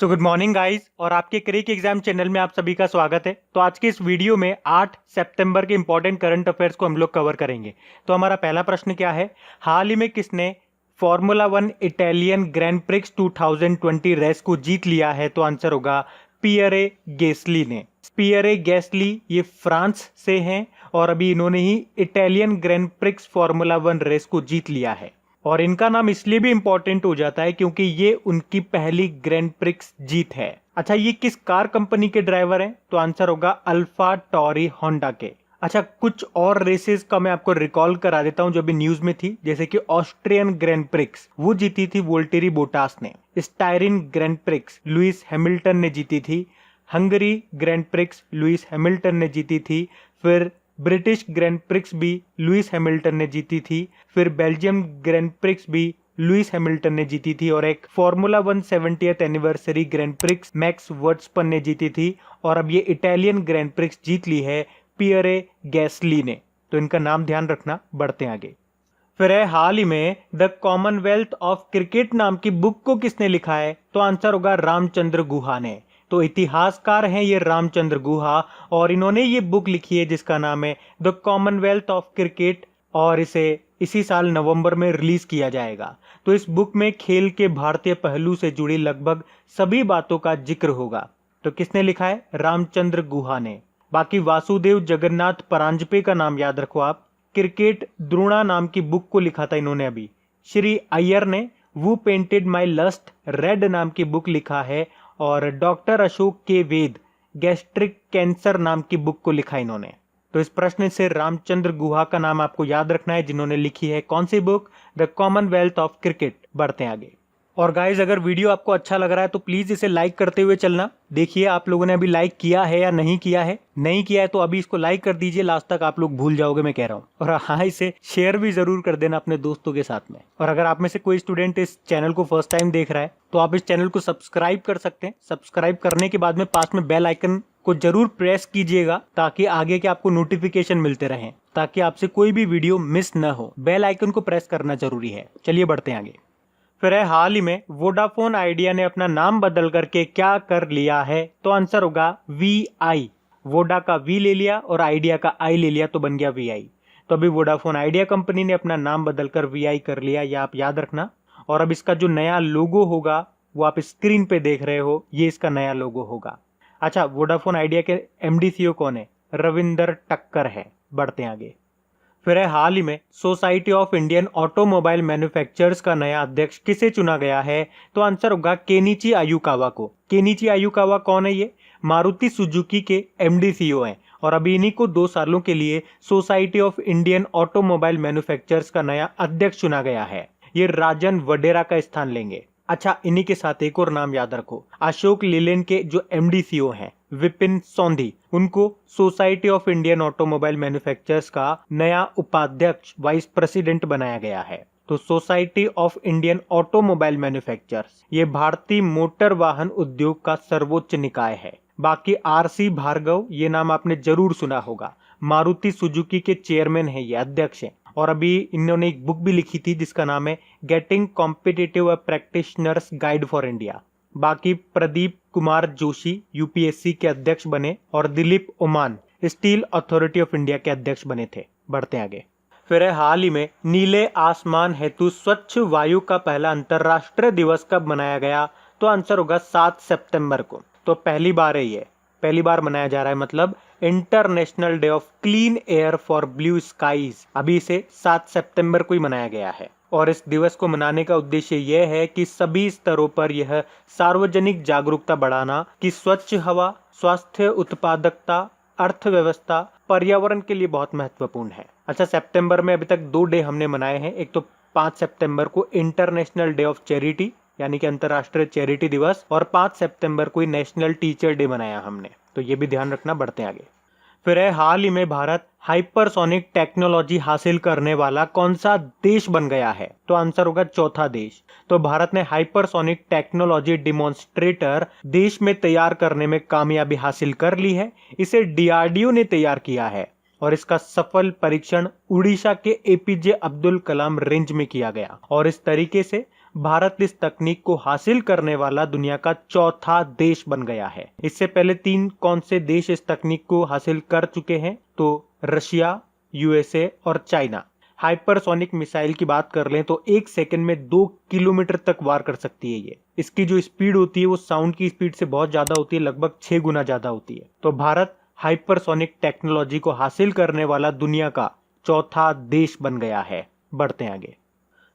So good morning guys और आपके क्रिक exam channel में आप सभी का स्वागत है। तो आज के इस वीडियो में 8 सितंबर के इंपॉर्टेंट करंट अफेयर्स को हम लोग कवर करेंगे। तो हमारा पहला प्रश्न क्या है, हाल ही में किसने Formula 1 Italian Grand Prix 2020 race को जीत लिया है? तो आंसर होगा पियरे गैस्ली ने। पियरे गैस्ली ये फ्रांस से हैं और अभी इन्होंने ही Italian Grand Prix Formula 1 race को जीत लिया है। और इनका नाम इसलिए भी इंपॉर्टेंट हो जाता है क्योंकि ये उनकी पहली ग्रैंड प्रिक्स जीत है। अच्छा, ये किस कार कंपनी के ड्राइवर हैं? तो आंसर होगा अल्फा टॉरी होंडा के। अच्छा, कुछ और रेसेस का मैं आपको रिकॉल करा देता हूं जो अभी न्यूज में थी, जैसे कि ऑस्ट्रियन ग्रैंड प्रिक्स वो जीती थी वोल्टेरी बोटास ने। Styrene grand prix Lewis Hamilton ने जीती थी। Hungary grand prix Lewis Hamilton ने जीती थी। फिर ब्रिटिश ग्रैंड प्रिक्स भी लुइस हैमिल्टन ने जीती थी। फिर बेल्जियम ग्रैंड प्रिक्स भी लुइस हैमिल्टन ने जीती थी और एक formula 1 70th anniversary grand prix max Verstappen ने जीती थी। और अब ये इटालियन ग्रैंड प्रिक्स जीत ली है पियरे गैस्ली ने। तो इनका नाम ध्यान रखना। बढ़ते हैं आगे। फिर है हाल ही में द कॉमनवेल्थ ऑफ क्रिकेट नाम की बुक को किसने लिखा है? तो आंसर होगा रामचंद्र गुहा ने। तो इतिहासकार हैं ये रामचंद्र गुहा और इन्होंने ये बुक लिखी है जिसका नाम है द कॉमनवेल्थ ऑफ क्रिकेट और इसे इसी साल नवंबर में रिलीज किया जाएगा। तो इस बुक में खेल के भारतीय पहलू से जुड़ी लगभग सभी बातों का जिक्र होगा। तो किसने लिखा है? रामचंद्र गुहा ने। बाकी वासुदेव जगन्नाथ परांजपे का नाम याद रखो आप। क्रिकेट द्रोणा नाम की बुक को लिखा था इन्होंने अभी। श्री अय्यर ने वो पेंटेड माई लस्ट रेड नाम की बुक लिखा है और डॉक्टर अशोक के वेद गैस्ट्रिक कैंसर नाम की बुक को लिखा इन्होंने। तो इस प्रश्न से रामचंद्र गुहा का नाम आपको याद रखना है जिन्होंने लिखी है कौन सी book? The Commonwealth of Cricket. बढ़ते हैं आगे। और गाइज, अगर वीडियो आपको अच्छा लग रहा है तो प्लीज इसे लाइक करते हुए चलना। देखिए आप लोगों ने अभी लाइक किया है या नहीं किया है। नहीं किया है तो अभी इसको लाइक कर दीजिए, लास्ट तक आप लोग भूल जाओगे मैं कह रहा हूँ। और हाँ, इसे शेयर भी जरूर कर देना अपने दोस्तों के साथ में। और अगर आप में से कोई स्टूडेंट इस चैनल को फर्स्ट टाइम देख रहा है तो आप इस चैनल को सब्सक्राइब कर सकते हैं। सब्सक्राइब करने के बाद में पास में बेल आइकन को जरूर प्रेस कीजिएगा ताकि आगे के आपको नोटिफिकेशन मिलते रहें, ताकि आपसे कोई भी वीडियो मिस न हो। बेल आइकन को प्रेस करना जरूरी है। चलिए बढ़ते हैं आगे। फिर है हाल ही में वोडाफोन आइडिया ने अपना नाम बदल करके क्या कर लिया है? तो आंसर होगा VI। वोडा का V ले लिया और आइडिया का I ले लिया तो बन गया VI। तो अभी वोडाफोन आइडिया कंपनी ने अपना नाम बदलकर VI कर लिया, यह आप याद रखना। और अब इसका जो नया लोगो होगा वो आप स्क्रीन पे देख रहे हो, ये इसका नया लोगो होगा। अच्छा, वोडाफोन आइडिया के MD CEO कौन है? रविंदर टक्कर है। बढ़ते हैं आगे। फिर है हाल ही में society of Indian automobile manufacturers का नया अध्यक्ष किसे चुना गया है? तो आंसर होगा केनिची आयुकावा को। केनिची आयुकावा कौन है? ये मारुति सुजुकी के MD CEO हैं और अभी इन्हीं को 2 सालों के लिए society of Indian automobile manufacturers का नया अध्यक्ष चुना गया है। ये राजन वडेरा का स्थान लेंगे। अच्छा, इन्हीं के साथ एक और नाम याद रखो। अशोक लेलैंड के जो MD CEO हैं विपिन सौंधी, उनको society of Indian automobile manufacturers का नया उपाध्यक्ष वाइस प्रेसिडेंट बनाया गया है। तो society of Indian automobile manufacturers ये भारतीय मोटर वाहन उद्योग का सर्वोच्च निकाय है। बाकी RC भार्गव, ये नाम आपने जरूर सुना होगा। मारुति सुजुकी के चेयरमैन है, ये अध्यक्ष है। और अभी इन्होंने एक बुक भी लिखी थी जिसका नाम है getting competitive practitioners guide for India. बाकी प्रदीप कुमार जोशी UPSC के अध्यक्ष बने और Dilip Oman steel authority of India के अध्यक्ष बने थे। बढ़ते आगे। फिर है हाल ही में नीले आसमान हेतु स्वच्छ वायु का पहला अंतरराष्ट्रीय दिवस कब मनाया गया? तो आंसर होगा 7 सितंबर को। तो पहली बार है, ये पहली बार मनाया जा रहा है, मतलब International Day of Clean Air for Blue Skies अभी इसे 7 सितंबर को ही मनाया गया है। और इस दिवस को मनाने का उद्देश्य यह है कि सभी स्तरों पर यह सार्वजनिक जागरूकता बढ़ाना कि स्वच्छ हवा, स्वास्थ्य, उत्पादकता, अर्थव्यवस्था, पर्यावरण के लिए बहुत महत्वपूर्ण है। अच्छा, सितंबर में अभी तक 2 डे हमने मनाए हैं। एक तो 5 सितंबर को इंटरनेशनल डे ऑफ चैरिटी यानी कि अंतरराष्ट्रीय चैरिटी दिवस, और 5 सितंबर को ही नेशनल टीचर डे मनाया हमने। तो ये भी ध्यान रखना। बढ़ते आगे। फिर है हाल ही में भारत हाइपरसोनिक टेक्नोलॉजी हासिल करने वाला कौन सा देश बन गया है? तो आंसर होगा चौथा देश। तो भारत ने हाइपरसोनिक टेक्नोलॉजी डिमॉन्स्ट्रेटर देश में तैयार करने में कामयाबी हासिल कर ली है। इसे DRDO ने तैयार किया है और इसका सफल परीक्षण उड़ीसा के APJ अब्दुल कलाम रेंज में किया गया। और इस तरीके से भारत इस तकनीक को हासिल करने वाला दुनिया का चौथा देश बन गया है। इससे पहले 3 कौन से देश इस तकनीक को हासिल कर चुके हैं? तो रशिया, यूएसए और चाइना। हाइपरसोनिक मिसाइल की बात कर लें तो 1 सेकंड में 2 किलोमीटर तक वार कर सकती है ये। इसकी जो स्पीड होती है वो साउंड की स्पीड से बहुत ज्यादा होती है, लगभग 6 गुना ज्यादा होती है। तो भारत हाइपरसोनिक टेक्नोलॉजी को हासिल करने वाला दुनिया का चौथा देश बन गया है। बढ़ते हैं आगे।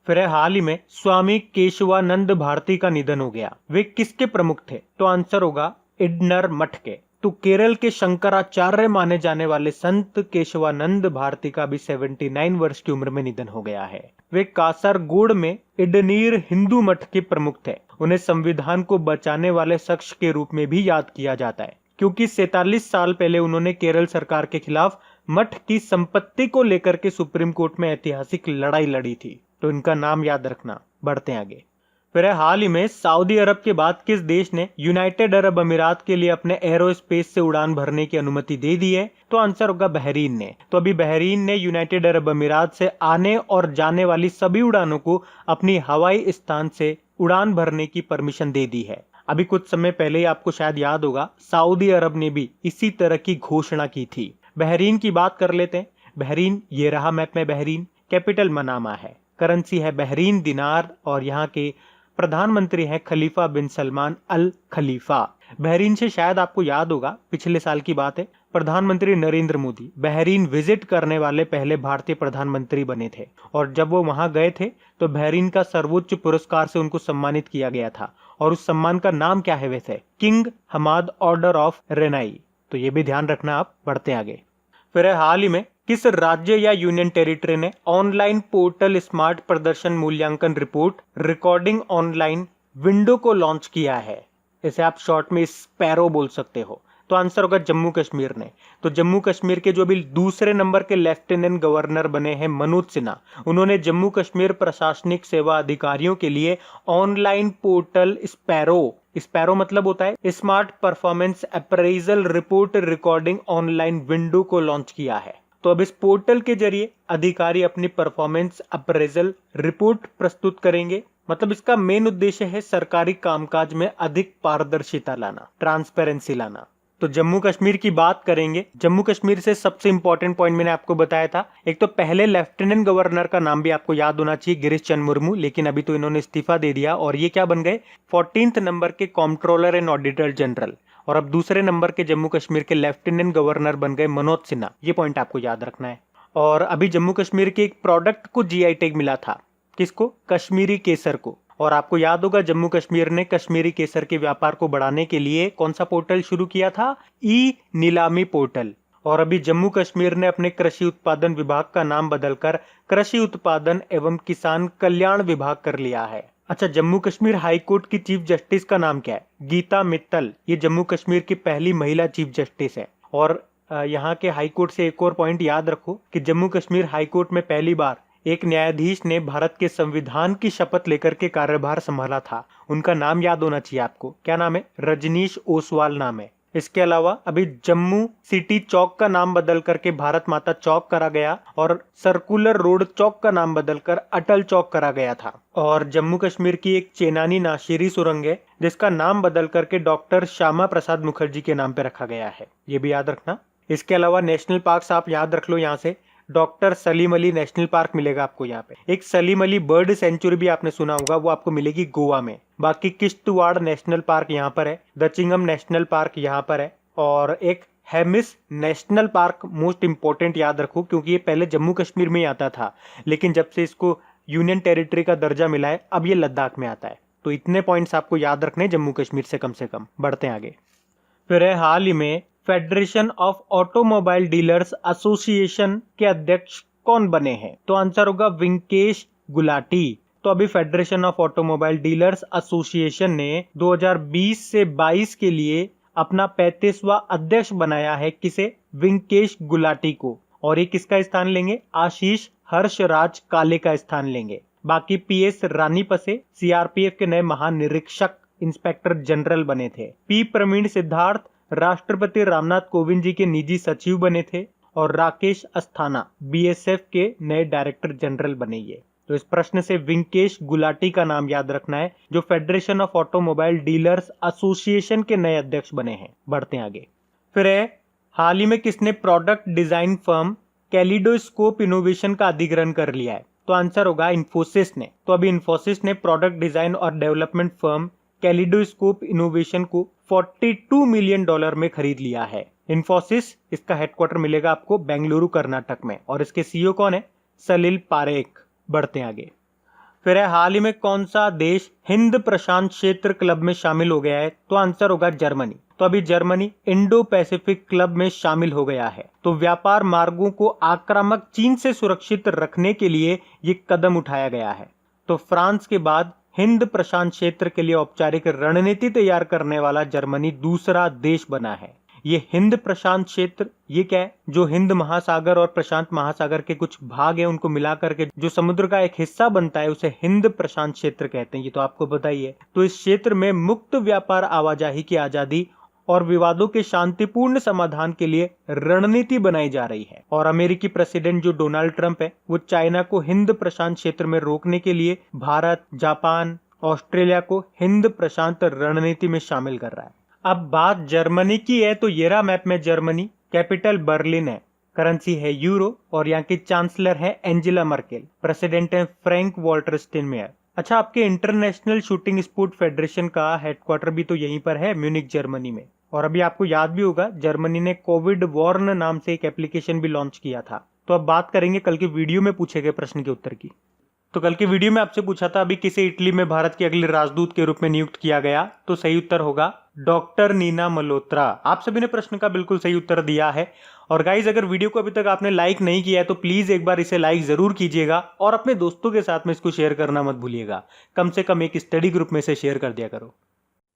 फिर हाल ही में स्वामी केशवानंद भारती का निधन हो गया। वे किसके प्रमुख थे? तो आंसर होगा इडनर मठ के। तो केरल के शंकराचार्य माने जाने वाले संत केशवानंद भारती का भी 79 वर्ष की उम्र में निधन हो गया है। वे कासरगोड में इडनीर हिंदू मठ के प्रमुख थे। उन्हें संविधान को बचाने वाले शख्स के रूप में भी याद किया जाता है, क्योंकि 47 साल पहले उन्होंने केरल सरकार के खिलाफ मठ की संपत्ति को लेकर के सुप्रीम कोर्ट में ऐतिहासिक लड़ाई लड़ी थी। तो इनका नाम याद रखना। बढ़ते हैं आगे। फिर हाल ही में सऊदी अरब के बाद किस देश ने यूनाइटेड अरब अमीरात के लिए अपने एरोस्पेस से उड़ान भरने की अनुमति दे दी है? तो आंसर होगा बहरीन ने। तो अभी बहरीन ने यूनाइटेड अरब अमीरात से आने और जाने वाली सभी उड़ानों को अपनी हवाई स्थान से उड़ान भरने की परमिशन दे दी है। अभी कुछ समय पहले ही आपको शायद याद होगा, सऊदी अरब ने भी इसी तरह की घोषणा की थी। बहरीन की बात कर लेते हैं। बहरीन, ये रहा मैप में बहरीन। कैपिटल मनामा है, करेंसी है बहरीन दिनार और यहाँ के प्रधानमंत्री हैं खलीफा बिन सलमान अल खलीफा। बहरीन से शायद आपको याद होगा, पिछले साल की बात है, प्रधानमंत्री नरेंद्र मोदी बहरीन विजिट करने वाले पहले भारतीय प्रधानमंत्री बने थे। और जब वो वहां गए थे तो बहरीन का सर्वोच्च पुरस्कार से उनको सम्मानित किया गया था। और उस सम्मान का नाम क्या है वैसे? किंग हमाद ऑर्डर ऑफ रेनाई। तो ये भी ध्यान रखना आप। बढ़ते आगे। फिर हाल ही में किस राज्य या यूनियन टेरिटरी ने ऑनलाइन पोर्टल स्मार्ट प्रदर्शन मूल्यांकन रिपोर्ट रिकॉर्डिंग ऑनलाइन विंडो को लॉन्च किया है? इसे आप शॉर्ट में स्पैरो बोल सकते हो। तो आंसर होगा जम्मू कश्मीर ने। तो जम्मू कश्मीर के जो अभी दूसरे नंबर के लेफ्टिनेंट गवर्नर बने हैं मनोज सिन्हा, उन्होंने जम्मू कश्मीर प्रशासनिक सेवा अधिकारियों के लिए ऑनलाइन पोर्टल स्पैरो मतलब होता है smart performance appraisal report recording online window को लॉन्च किया है। तो अब इस पोर्टल के जरिए अधिकारी अपनी परफॉर्मेंस अप्रेजल रिपोर्ट प्रस्तुत करेंगे। मतलब इसका मेन उद्देश्य है सरकारी कामकाज में अधिक पारदर्शिता लाना, ट्रांसपेरेंसी लाना। तो जम्मू कश्मीर की बात करेंगे। जम्मू कश्मीर से सबसे इंपॉर्टेंट पॉइंट मैंने आपको बताया था, एक तो पहले लेफ्टिनेंट गवर्नर का नाम भी आपको याद होना चाहिए, गिरीश चंद्र मुर्मू, लेकिन अभी तो इन्होंने इस्तीफा दे दिया और ये क्या बन गए? 14th नंबर के कॉम्प्ट्रोलर एंड ऑडिटर जनरल। और अब दूसरे नंबर के जम्मू कश्मीर के लेफ्टिनेंट गवर्नर बन गए मनोज सिन्हा। ये पॉइंट आपको याद रखना है। और अभी जम्मू कश्मीर के एक प्रोडक्ट को जीआई टैग मिला था। किसको? कश्मीरी केसर को। और आपको याद होगा जम्मू कश्मीर ने कश्मीरी केसर के व्यापार को बढ़ाने के लिए कौन सा पोर्टल शुरू किया था? ई नीलामी पोर्टल। और अभी जम्मू कश्मीर ने अपने कृषि उत्पादन विभाग का नाम बदलकर कृषि उत्पादन एवं किसान कल्याण विभाग कर लिया है। अच्छा, जम्मू कश्मीर हाई कोर्ट की चीफ जस्टिस का नाम क्या है? गीता मित्तल। ये जम्मू कश्मीर की पहली महिला चीफ जस्टिस है। और यहाँ के हाई कोर्ट से एक और पॉइंट याद रखो कि जम्मू कश्मीर हाई कोर्ट में पहली बार एक न्यायाधीश ने भारत के संविधान की शपथ लेकर के कार्यभार संभाला था। उनका नाम याद होना चाहिए आपको। क्या नाम है? रजनीश ओसवाल नाम है। इसके अलावा अभी जम्मू सिटी चौक का नाम बदल करके भारत माता चौक करा गया और सर्कुलर रोड चौक का नाम बदलकर अटल चौक करा गया था। और जम्मू कश्मीर की एक चेनानी नाशिरी सुरंग है जिसका नाम बदल करके डॉक्टर श्यामा प्रसाद मुखर्जी के नाम पे रखा गया है। ये भी याद रखना। इसके अलावा नेशनल पार्क आप याद रख लो, यहाँ से doctor Salim Ali national park मिलेगा आपको यहाँ पे। एक सलीम अली बर्ड सेंचुरी भी आपने सुना होगा, वो आपको मिलेगी गोवा में। बाकी किश्तवाड़ नेशनल पार्क यहाँ पर है, दचिंगम नेशनल पार्क यहाँ पर है और एक Hemis national park most important याद रखो क्योंकि ये पहले जम्मू कश्मीर में ही आता था, लेकिन जब से इसको यूनियन टेरिटरी का दर्जा मिला है अब ये लद्दाख में आता है। तो इतने पॉइंट्स आपको याद रखने जम्मू कश्मीर से कम। बढ़ते हैं आगे। फिर है हाल ही में federation of automobile dealers association के अध्यक्ष कौन बने हैं? तो आंसर होगा विंकेश गुलाटी। तो अभी federation of automobile dealers association ने 2020 से 22 के लिए अपना 35वां अध्यक्ष बनाया है। किसे? विंकेश गुलाटी को। और ये किसका स्थान लेंगे? आशीष हर्षराज काले का स्थान लेंगे। बाकी पीएस रानीपसे सीआरपीएफ के नए महानिरीक्षक इंस्पेक्टर जनरल बने थे। पी प्रवीण सिद्धार्थ राष्ट्रपति रामनाथ कोविंद जी के निजी सचिव बने थे और राकेश अस्थाना बीएसएफ के नए डायरेक्टर जनरल बने। ये तो इस प्रश्न से वेंकटेश गुलाटी का नाम याद रखना है, जो federation of automobile dealers association के नए अध्यक्ष बने हैं। बढ़ते हैं आगे। फिर है, हाल ही में किसने product design firm kaleidoscope innovation का अधिग्रहण कर लिया है? तो आंसर होगा इन्फोसिस ने। तो अभी इन्फोसिस ने प्रोडक्ट डिजाइन और डेवलपमेंट फर्म कैलिडोस्कोप इनोवेशन को $42 मिलियन में खरीद लिया है। इन्फोसिस, इसका हेडक्वार्टर मिलेगा आपको बेंगलुरु कर्नाटक में, और इसके सीईओ कौन है? सलिल पारेख। बढ़ते हैं आगे। फिर है, हाल ही में कौन सा देश हिंद प्रशांत क्षेत्र क्लब में शामिल हो गया है? तो आंसर होगा जर्मनी। तो अभी जर्मनी इंडो पैसिफिक क्लब में शामिल हो गया है। तो व्यापार मार्गों को आक्रामक चीन से सुरक्षित रखने के लिए ये कदम उठाया गया है। तो फ्रांस के बाद हिंद प्रशांत क्षेत्र के लिए औपचारिक रणनीति तैयार करने वाला जर्मनी दूसरा देश बना है। ये हिंद प्रशांत क्षेत्र, ये क्या है? जो हिंद महासागर और प्रशांत महासागर के कुछ भाग है उनको मिलाकर के जो समुद्र का एक हिस्सा बनता है उसे हिंद प्रशांत क्षेत्र कहते हैं। ये तो आपको पता ही है। तो इस क्षेत्र में मुक्त व्यापार, आवाजाही की आजादी और विवादों के शांतिपूर्ण समाधान के लिए रणनीति बनाई जा रही है। और अमेरिकी प्रेसिडेंट जो डोनाल्ड ट्रंप है, वो चाइना को हिंद प्रशांत क्षेत्र में रोकने के लिए भारत, जापान, ऑस्ट्रेलिया को हिंद प्रशांत रणनीति में शामिल कर रहा है। अब बात जर्मनी की है, तो ये रहा मैप में जर्मनी। कैपिटल बर्लिन है, करेंसी है यूरो, और यहाँ की चांसलर है एंजेला मर्केल, प्रेसिडेंट है फ्रैंक वॉल्टर स्टाइनमायर। अच्छा, आपके इंटरनेशनल शूटिंग स्पोर्ट फेडरेशन का हेडक्वार्टर भी तो यहीं पर है, म्यूनिक जर्मनी में। और अभी आपको याद भी होगा, जर्मनी ने कोविड वॉर्न नाम से एक एप्लीकेशन भी लॉन्च किया था। तो अब बात करेंगे कल की वीडियो में पूछे गए प्रश्न के उत्तर की। तो कल की वीडियो में आपसे पूछा था अभी किसे इटली में भारत के अगले राजदूत के रूप में नियुक्त किया गया? तो सही उत्तर होगा डॉक्टर नीना मल्होत्रा। आप सभी ने प्रश्न का बिल्कुल सही उत्तर दिया है। और गाइज, अगर वीडियो को अभी तक आपने लाइक नहीं किया है तो प्लीज एक बार इसे लाइक जरूर कीजिएगा, और अपने दोस्तों के साथ में इसको शेयर करना मत भूलिएगा। कम से कम एक स्टडी ग्रुप में से शेयर कर दिया करो।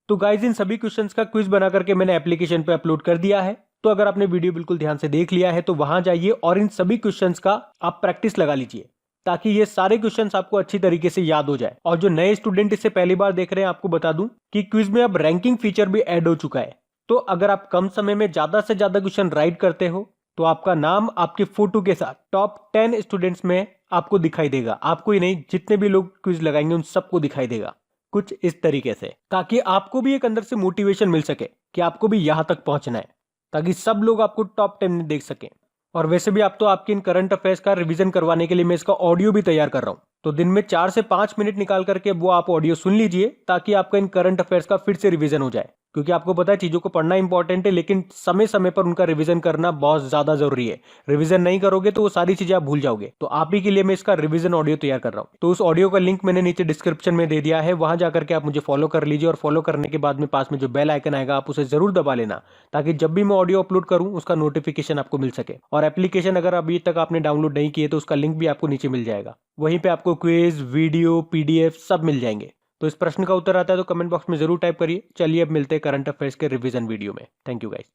तो गाइज, इन सभी क्वेश्चंस का क्विज बना करके मैंने एप्लीकेशन पे अपलोड कर दिया है। तो अगर आपने वीडियो बिल्कुल ध्यान से देख लिया है तो वहां जाइए और इन सभी क्वेश्चंस का आप प्रैक्टिस लगा लीजिए, ताकि ये सारे क्वेश्चंस आपको अच्छी तरीके से याद हो जाए। और जो नए स्टूडेंट इसे पहली बार देख रहे हैं, आपको बता दूं कि क्विज में अब रैंकिंग फीचर भी ऐड हो चुका है। तो अगर आप कम समय में ज्यादा से ज्यादा क्वेश्चन राइट करते हो तो आपका नाम आपके फोटो के साथ टॉप 10 स्टूडेंट्स में आपको दिखाई देगा। आपको ही नहीं, जितने भी लोग क्विज लगाएंगे उन सबको दिखाई देगा कुछ इस तरीके से, ताकि आपको भी एक अंदर से मोटिवेशन मिल सके कि आपको भी यहां तक पहुंचना है, ताकि सब लोग आपको टॉप 10 में देख सकें। और वैसे भी आप तो आपके इन करंट अफेयर्स का रिवीजन करवाने के लिए मैं इसका ऑडियो भी तैयार कर रहा हूं। तो दिन में 4 से 5 मिनट निकाल करके वो आप ऑडियो सुन लीजिए, ताकि आपका इन करंट अफेयर्स का फिर से रिवीजन हो जाए। क्योंकि आपको पता है चीजों को पढ़ना इंपॉर्टेंट है, लेकिन समय समय पर उनका रिवीजन करना बहुत ज्यादा जरूरी है। रिवीजन नहीं करोगे तो वो सारी चीजें आप भूल जाओगे। तो आप ही के लिए मैं इसका रिवीजन ऑडियो तैयार कर रहा हूँ। तो उस ऑडियो का लिंक मैंने नीचे डिस्क्रिप्शन में दे दिया है, वहां जाकर के आप मुझे फॉलो कर लीजिए। और फॉलो करने के बाद में पास में जो बेल आइकन आएगा आप उसे जरूर दबा लेना, ताकि जब भी मैं ऑडियो अपलोड करूं उसका नोटिफिकेशन आपको मिल सके। और एप्लीकेशन अगर अभी तक आपने डाउनलोड नहीं किए तो उसका लिंक भी आपको नीचे मिल जाएगा। वहीं पे आपको क्विज, वीडियो, पीडीएफ सब मिल जाएंगे। तो इस प्रश्न का उत्तर आता है तो कमेंट बॉक्स में जरूर टाइप करिए। चलिए अब मिलते हैं करंट अफेयर्स के रिवीजन वीडियो में। Thank you guys.